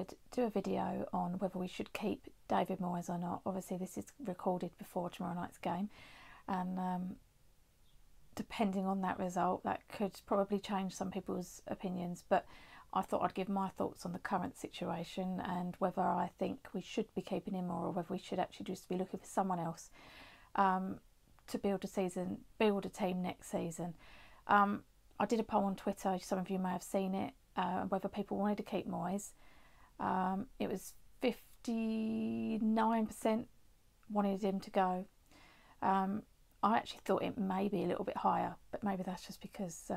I'd do a video on whether we should keep David Moyes or not. Obviously this is recorded before tomorrow night's game, and depending on that result, that could probably change some people's opinions, but I thought I'd give my thoughts on the current situation and whether I think we should be keeping him or whether we should actually just be looking for someone else to build a team next season. I did a poll on Twitter, some of you may have seen it, whether people wanted to keep Moyes. It was 59% wanted him to go. I actually thought it may be a little bit higher, but maybe that's just because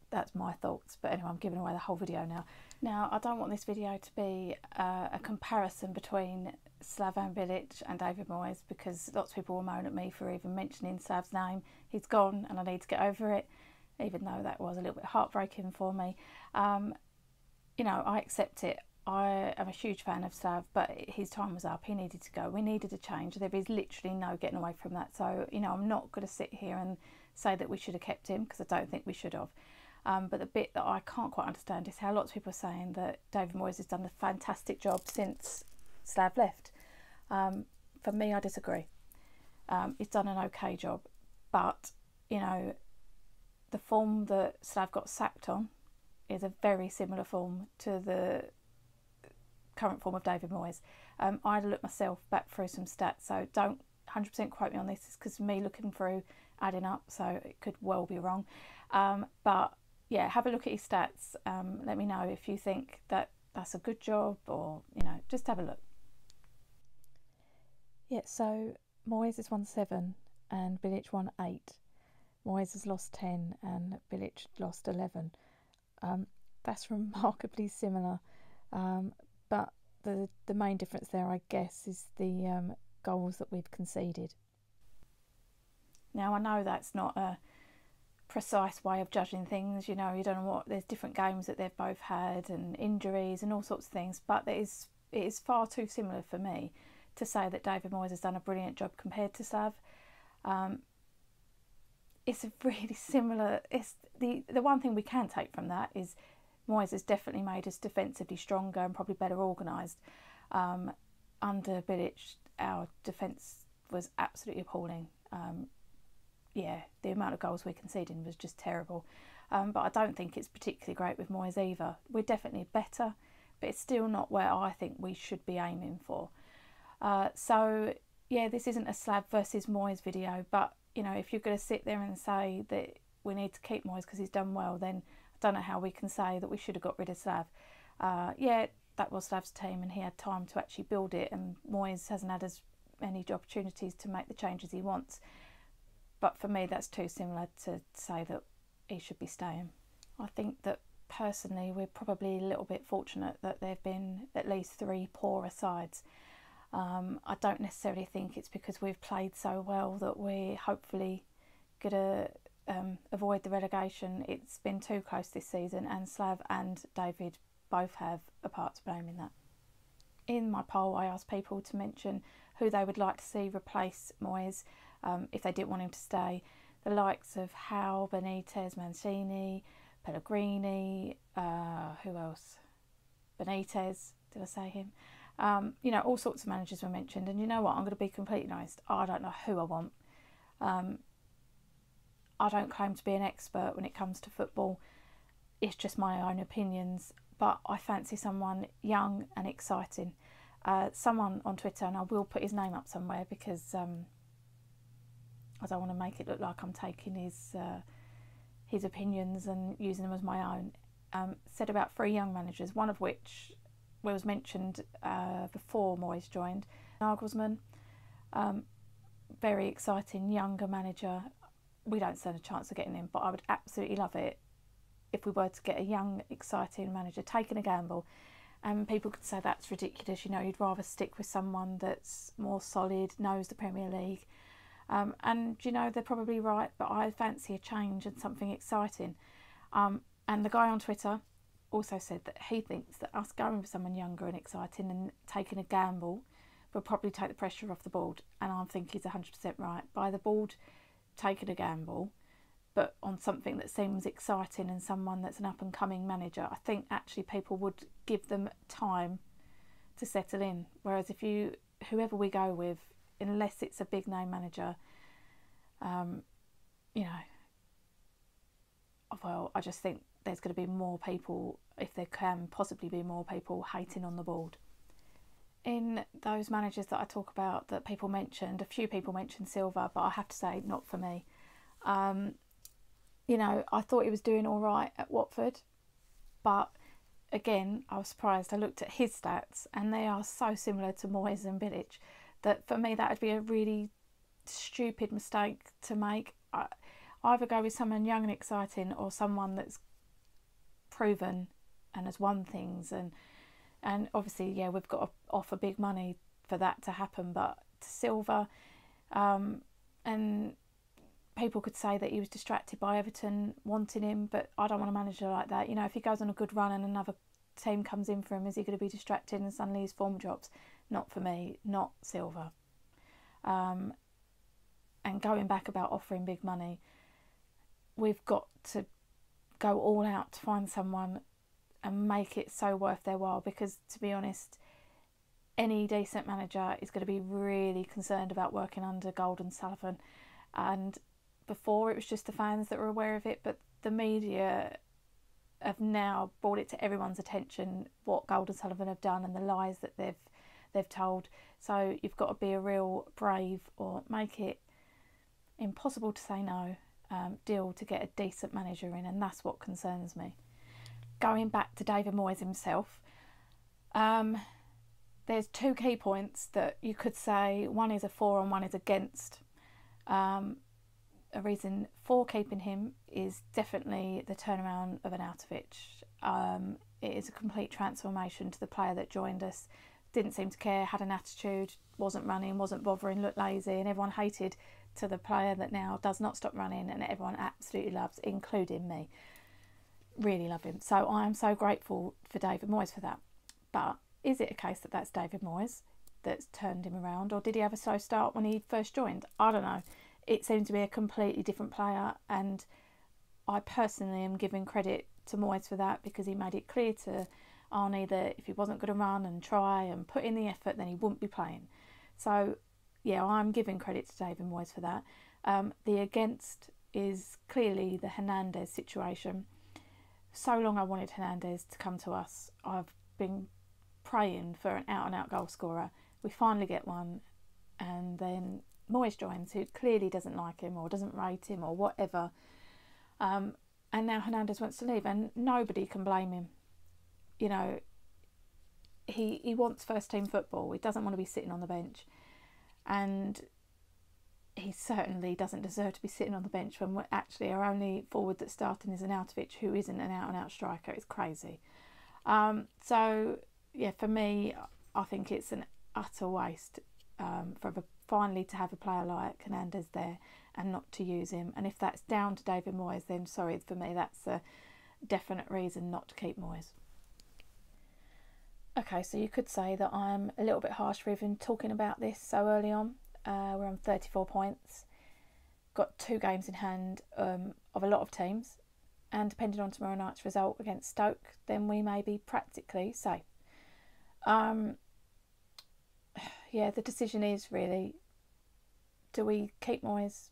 that's my thoughts. But anyway, I'm giving away the whole video now. Now, I don't want this video to be a comparison between Slaven Bilic and David Moyes, because lots of people will moan at me for even mentioning Slav's name. He's gone and I need to get over it, even though that was a little bit heartbreaking for me. You know, I accept it. I am a huge fan of Slav, but his time was up. He needed to go. We needed a change. There is literally no getting away from that. So, you know, I'm not going to sit here and say that we should have kept him, because I don't think we should have. But the bit that I can't quite understand is how lots of people are saying that David Moyes has done a fantastic job since Slav left. For me, I disagree. He's done an okay job, but, you know, the form that Slav got sacked on is a very similar form to the current form of David Moyes. I had to look myself back through some stats, so don't 100% quote me on this, because me looking through adding up, so it could well be wrong. But yeah, have a look at his stats. Let me know if you think that that's a good job, or, you know, just have a look. Yeah, so Moyes has won 7 and Bilic won 8. Moyes has lost 10 and Bilic lost 11. That's remarkably similar, but the main difference there, I guess, is the goals that we've conceded. Now, I know that's not a precise way of judging things, you know, you don't know what, there's different games that they've both had and injuries and all sorts of things, but it is far too similar for me to say that David Moyes has done a brilliant job compared to Slav. It's a really similar, it's the one thing we can take from that is Moyes has definitely made us defensively stronger and probably better organised. Under Bilic, our defence was absolutely appalling. Yeah, the amount of goals we're conceding was just terrible. But I don't think it's particularly great with Moyes either. We're definitely better, but it's still not where I think we should be aiming for. So yeah, this isn't a Slav versus Moyes video, but, you know, if you're going to sit there and say that we need to keep Moyes because he's done well, then I don't know how we can say that we should have got rid of Slav. Yeah, that was Slav's team and he had time to actually build it, and Moyes hasn't had as many opportunities to make the changes he wants. But for me, that's too similar to say that he should be staying. I think that personally we're probably a little bit fortunate that there have been at least 3 poorer sides. I don't necessarily think it's because we've played so well that we're hopefully going to avoid the relegation. It's been too close this season, and Slav and David both have a part to blame in that. In my poll, I asked people to mention who they would like to see replace Moyes if they didn't want him to stay. The likes of Howe, Benitez, Mancini, Pellegrini, who else? Benitez, did I say him? You know, all sorts of managers were mentioned, and you know what, I'm going to be completely honest, I don't know who I want. I don't claim to be an expert when it comes to football, it's just my own opinions, but I fancy someone young and exciting. Someone on Twitter, and I will put his name up somewhere because I don't want to make it look like I'm taking his opinions and using them as my own, said about 3 young managers, one of which was mentioned before Moyes joined, Nagelsmann. Very exciting younger manager. We don't stand a chance of getting him, but I would absolutely love it if we were to get a young exciting manager, taking a gamble. And people could say that's ridiculous, you know, you'd rather stick with someone that's more solid, knows the Premier League. And you know, they're probably right, but I fancy a change and something exciting. And the guy on Twitter also said that he thinks that us going with someone younger and exciting and taking a gamble will probably take the pressure off the board. And I think he's 100% right. By the board taking a gamble, but on something that seems exciting and someone that's an up-and-coming manager, I think actually people would give them time to settle in. Whereas if whoever we go with, unless it's a big-name manager, you know, well, I just think there's going to be more people, if there can possibly be more people, hating on the board. In those managers that I talk about that people mentioned, a few people mentioned Silva, but I have to say, not for me. You know, I thought he was doing all right at Watford, but again, I was surprised. I looked at his stats and they are so similar to Moyes and Bilic that for me that would be a really stupid mistake to make. I either go with someone young and exciting or someone that's proven and has won things, and obviously, yeah, we've got to offer big money for that to happen. But to Silva, and people could say that he was distracted by Everton wanting him, but I don't want a manager like that. You know, if he goes on a good run and another team comes in for him, is he going to be distracted and suddenly his form drops? Not for me, not Silva. And going back about offering big money, we've got to go all out to find someone and make it so worth their while, because to be honest, any decent manager is going to be really concerned about working under Gold and Sullivan. And before it was just the fans that were aware of it, but the media have now brought it to everyone's attention what Gold and Sullivan have done and the lies that they've told. So you've got to be a real brave, or make it impossible to say no, deal to get a decent manager in, and that's what concerns me. Going back to David Moyes himself, there's two key points that you could say. One is a for and one is against. A reason for keeping him is definitely the turnaround of Arnautovic. It is a complete transformation to the player that joined us. Didn't seem to care, had an attitude, wasn't running, wasn't bothering, looked lazy, and everyone hated, to the player that now does not stop running and everyone absolutely loves, including me. Really love him. So I am so grateful for David Moyes for that. But is it a case that that's David Moyes that's turned him around, or did he have a slow start when he first joined? I don't know. It seemed to be a completely different player, and I personally am giving credit to Moyes for that, because he made it clear to Arnie that if he wasn't going to run and try and put in the effort, then he wouldn't be playing. So yeah, I'm giving credit to David Moyes for that. The against is clearly the Hernandez situation. So long I wanted Hernandez to come to us. I've been praying for an out-and-out goal scorer. We finally get one, and then Moyes joins, who clearly doesn't like him or doesn't rate him or whatever. And now Hernandez wants to leave, and nobody can blame him. You know, he wants first-team football. He doesn't want to be sitting on the bench. And he certainly doesn't deserve to be sitting on the bench when actually our only forward that's starting is Arnautovic, who isn't an out-and-out striker. It's crazy. So, yeah, for me, I think it's an utter waste finally to have a player like Hernandez there and not to use him. And if that's down to David Moyes, then sorry, for me, that's a definite reason not to keep Moyes. Okay, so you could say that I'm a little bit harsh for even talking about this so early on. We're on 34 points, got 2 games in hand of a lot of teams, and depending on tomorrow night's result against Stoke, then we may be practically safe. Yeah, the decision is really, do we keep Moyes,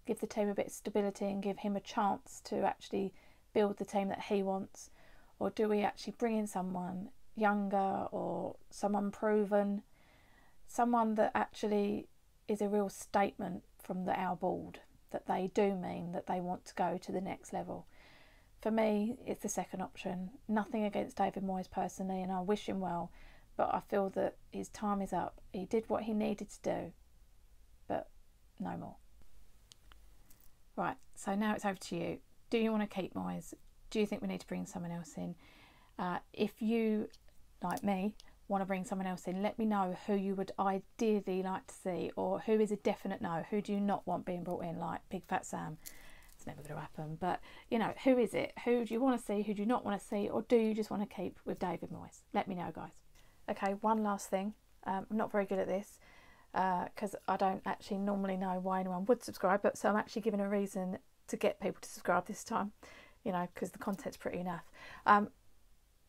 give the team a bit of stability and give him a chance to actually build the team that he wants? Or do we actually bring in someone younger or someone proven, someone that actually is a real statement from our board, that they do mean that they want to go to the next level? For me, it's the second option. Nothing against David Moyes personally, and I wish him well, but I feel that his time is up. He did what he needed to do, but no more. Right, so now it's over to you. Do you want to keep Moyes? Do you think we need to bring someone else in? If you, like me, want to bring someone else in, let me know who you would ideally like to see, or who is a definite no. Who do you not want being brought in, like Big Fat Sam? It's never going to happen, but you know, who is it? Who do you want to see? Who do you not want to see? Or do you just want to keep with David Moyes? Let me know, guys. Okay, one last thing. I'm not very good at this. because I don't actually normally know why anyone would subscribe, but so I'm actually giving a reason to get people to subscribe this time, you know, because the content's pretty enough.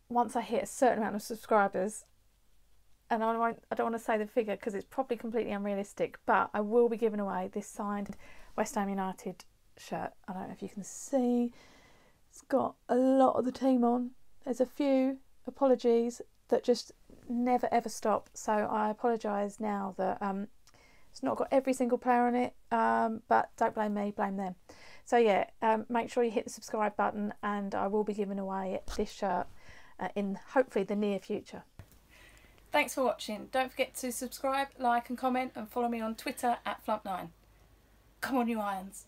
Once I hit a certain amount of subscribers, and I don't want to say the figure because it's probably completely unrealistic, but I will be giving away this signed West Ham United shirt. I don't know if you can see, it's got a lot of the team on. There's a few apologies that just never ever stop, so I apologise now that it's not got every single player on it, but don't blame me, blame them. So yeah, make sure you hit the subscribe button, and I will be giving away this shirt in hopefully the near future. Thanks for watching. Don't forget to subscribe, like and comment, and follow me on Twitter @Flump9. Come on, you Irons.